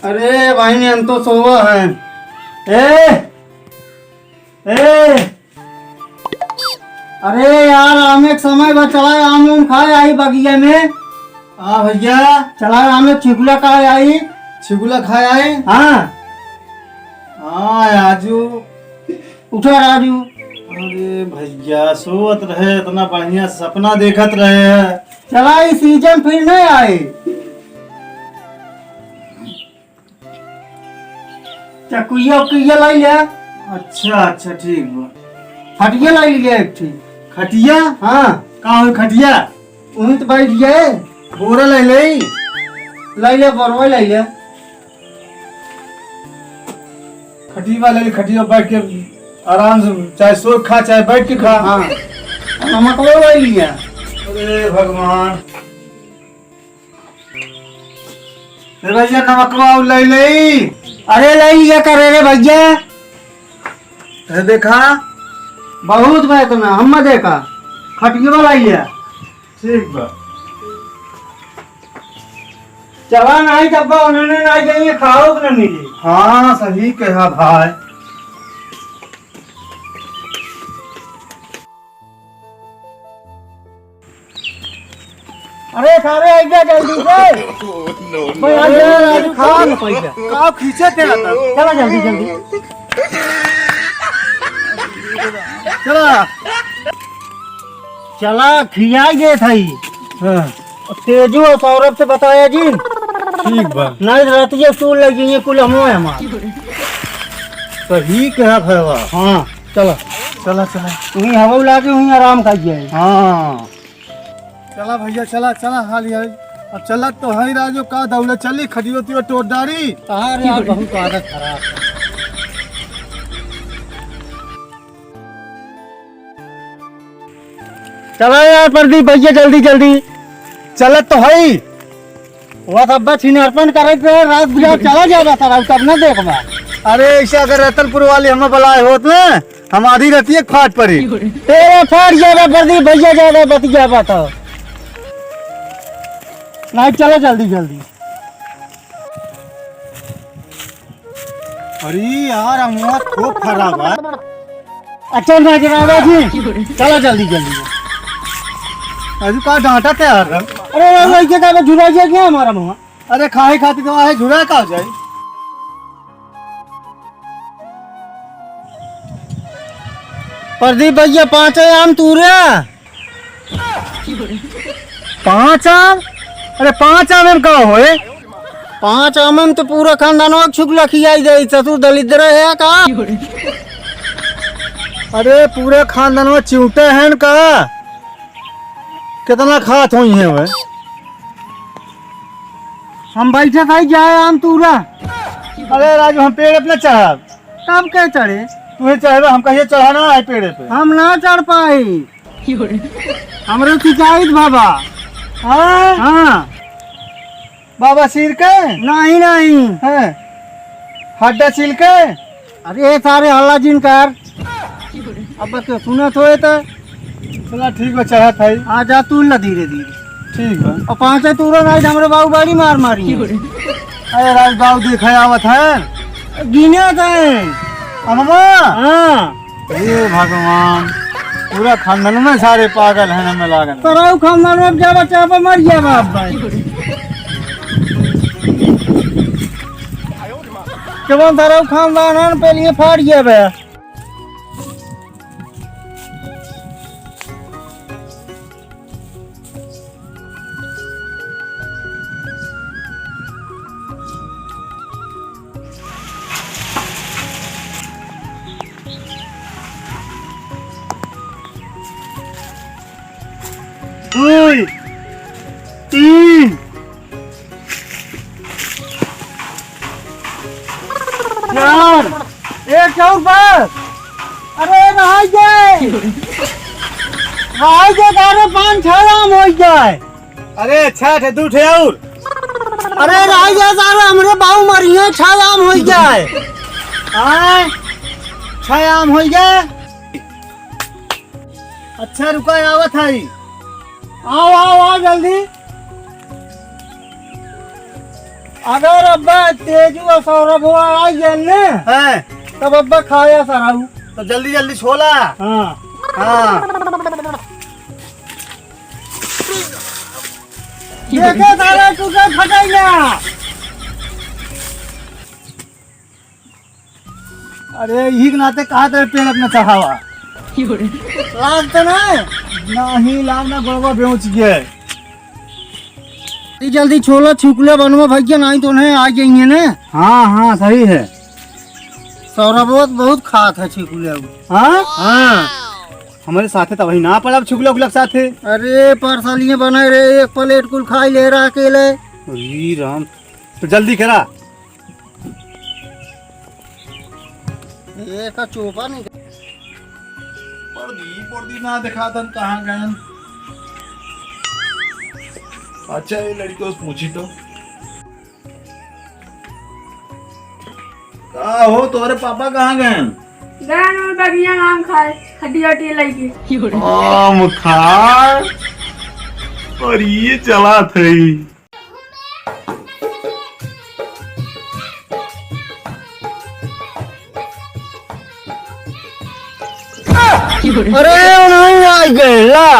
अरे भाई ने हम तो सोवा है। ए ए अरे यार आम एक समय बा चला आम उम खाए आई बगिया में। हाँ भैया चला आम एक छिगुला खाए आई। छिगुला खाए आई। हाँ हाँ राजू उठा राजू। अरे भैया सोत रहे इतना बढ़िया सपना देखत रहे है। चला इस सीजन फिर नहीं आए। चकुया उकुया लाई लिया। अच्छा अच्छा ठीक बा। खटिया लाई लिया एक ठीक। खटिया हाँ कहाँ हुई खटिया? वहीं तो बैठ गए। बोरा लाई ले बोरवा लाई ले। खटिया ले खटिया बैठ के आराम से चाहे सो खा चाहे बैठ के खा। हाँ नमक लाई लिया। अरे भगवान भैया नमकवा लाई ले। अरे लाई लिया करे रे भैया। देखा बहुत बैठ में हम देखा खटिया लाई लिया। ठीक बा चला नहीं जब उन्होंने नहीं जाइए खाओ कि नहीं। हाँ सही कहा भाई। अरे सारे आ गया जल्दी से। भाई खा ना पैसा का खींचे तेरा चला जल्दी जल्दी चला चला खिया गए थी। हाँ तेजू और सौरभ से बताया जी। ठीक बा नहीं रहती स्टूल लग जाइए कुल हम हमारे सही कहा भैया। हाँ चला चला चला वहीं हवा ला के वहीं आराम खाइए। हाँ चला भैया चला चला हाल यार अब चला तो है राजू का दौलत चली खटियो टोटदारी। अरे यार बहुत आदत खराब। चला यार प्रदीप भैया जल्दी जल्दी चलत तो है वह सब छीने अर्पण करे थे रात गुजार चला जाएगा सर तब न देख बा। अरे ऐसा अगर रतनपुर वाले हमें बुलाए होत में हम आधी रहती है फाट पड़ी तेरे फाट जाएगा प्रदीप भैया ज्यादा बतिया बात नहीं। चलो जल्दी जल्दी। अरे यार हमारा खूब खराब है। अच्छा ना जनाबा जी चलो जल्दी जल्दी। अभी का डांटा तैयार है। अरे लड़के का झुरा जाए क्या हमारा मुँह। अरे खाए खाती तो है झुरा का हो जाए। प्रदीप भैया 5 आम तूरे 5 आम। अरे 5 आम हम कहा होए 5 आम में तो पूरा खानदान छुगला खियाई दे चतुर दलिद्र है का। अरे पूरे खानदान में चिवटे हैं का कितना खात हुई है वह। हम बैठे था जाए आम तूरा। अरे राजू हम पेड़ अपने चढ़ा कब के चढ़े तुम्हें चढ़े हम कहिए चढ़ाना है पेड़ पे हम ना चढ़ पाए हमरे खिंचाई बाबा। हाँ बाबा सिर के नहीं नहीं है हड्डा छिल के। अरे सारे हल्ला जिनकार अब सुना तो चला ठीक है चढ़ा था आ जा तू ला धीरे धीरे। ठीक है और 5 तूरा नहीं हमारे बाबू बाड़ी मार मारी। अरे राज बाबू देखा आवत है गिने थे अम्मा। हाँ ये भगवान पूरा खानदान में सारे पागल हैं हमें लागल। तो खानदान में जा बच्चा पर मर गया बाप भाई जब तारा खानदान है पहले फाड़ गया भैया। दुई 3 4 एक और बस। अरे भाई जाए तारे 5-6 आम हो जाए। अरे 6 2 ठे और। अरे राई जाए तारे हमरे बाबू मरिए 6 आम हो जाए। 6 आम हो जाए। अच्छा रुका आवत है आओ आओ आओ जल्दी अगर अब्बा तेजू और सौरभ हुआ आ गए ने है तब अब्बा खाया सराऊ तो जल्दी जल्दी छोला। हाँ हाँ देखे सारे तुझे फटेगा। अरे यही के नाते कहा तेरे पेड़ अपना चढ़ावा लाभ तो नहीं लाभ ना गोड़वा बेच गया। जल्दी छोला छिकुले बनवा भैया नहीं तो उन्हें आ जाएंगे ने। हाँ हाँ सही है। सौरभ बहुत खात है छिकुले। हाँ हाँ हमारे साथे तब ही ना पड़ा छिकुले उगलक साथे। अरे पार्सलियाँ बने रहे एक प्लेट कुल खाई ले रहा अकेले। अरे राम तो जल्दी करा। एक चोपा नहीं पर्दी ना दिखा था कहाँ गए। अच्छा ये लड़की को पूछी तो कहा हो तुम्हारे पापा कहाँ गए? बगिया आम खाए हड्डी हड्डी लगी आम खा और ये चला थी। अरे नहीं आ गए ला।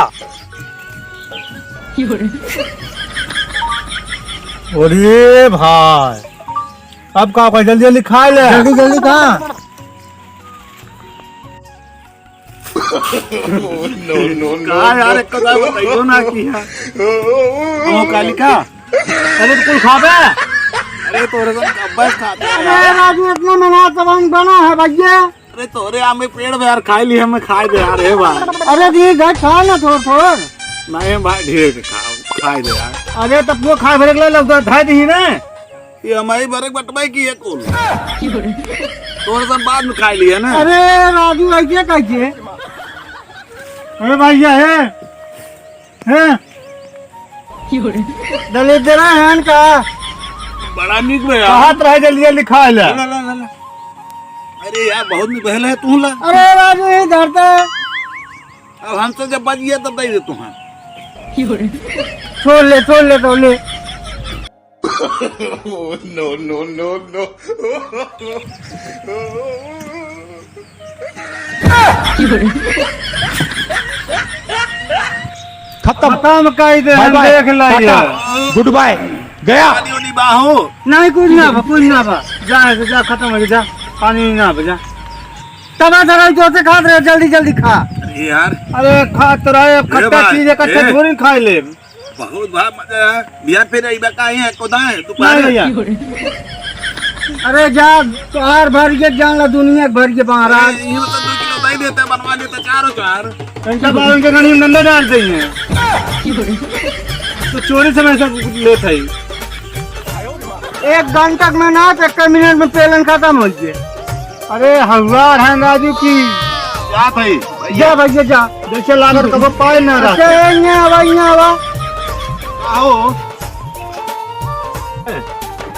अरे भाई अब का जल्दी जल्दी खा ले। जल्दी जल्दी खा। यार एक कदा बताइयो ना कि ओ कालिका अरे तो कुल खा बे। अरे तोरे को बस खा दे। अरे राजू इतना मेहनत तबन बना है भैया। अरे तोरे आम में पेड़ में यार खाई ली हमें खाई दे यार। हे भाई अरे दी घर खा ना थोड़ थोड़ नहीं भाई ढेर खाई दे यार। अरे तब वो खा भरे के लग धाई दी ना ये हमारी भरे बटवाई की है कुल थोड़ा सा बाद में खाई लिया ना। अरे राजू ऐसे कैसे अरे भैया है दलित दे रहा है का बड़ा नीक में यार हाथ रहे जल्दी जल्दी खा ले। अरे यार बहुत नहीं पहले है तू ला। अरे राजू ये धरते अब हमसे जब बच गया तब दे दे तू। हाँ छोड़ ले नो नो नो नो खत्म कर दे हम देख लिया। गुड बाय गया बाहो नहीं कुछ ना बा जा खत्म हो जा पानी ना बजा तबा जरा जो से खा रहे जल्दी जल्दी खा। अरे यार अरे खा तो रहे अब खट्टा चीज कच्चा थोड़ी खा ले। बहुत मजा है बिहार फिर आइबा का है कोदा है दोपहर भैया। अरे जा तो हर भर के जान ला दुनिया भर के महाराज ये मतलब 2 किलो दही देते बनवा लेते 4 इनका बावन के गणी नंदा डाल देंगे तो चोरी से मैं सब लेता ही 1 घंटा में ना 1 मिनट में पेलन खत्म हो गया। अरे हलवार है राजू की जा भाई जा भैया जा जैसे लागत कब पाए ना रहा। आओ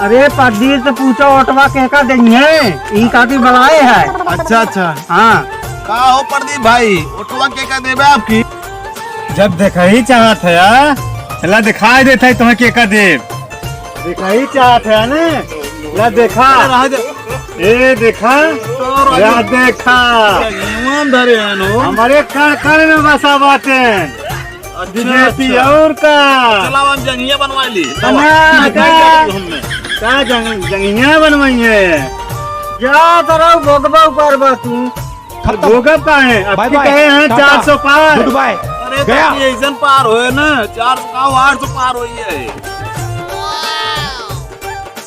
अरे प्रदीप से पूछो ऑटवा कहका देंगे ई काटी बनाए है। अच्छा हाँ का हो प्रदीप भाई ऑटवा कहका देबे आपकी जब देखा ही चाहत है ला दिखाई देता है तुम्हें कहका देव देखा ही चाहत है ना ला देखा ए देखा या देखा धरे हमारे कारखाने में बसा बात है बीजेपी और का चलाओ हम जंगिया बनवा ली क्या जंगिया बनवाई है जा तरह भोगबा ऊपर बा तू भोगब का है अब कहे हैं 400 पार। गुड बाय अरे गया पार हो ना 400 का 800 पार हो है।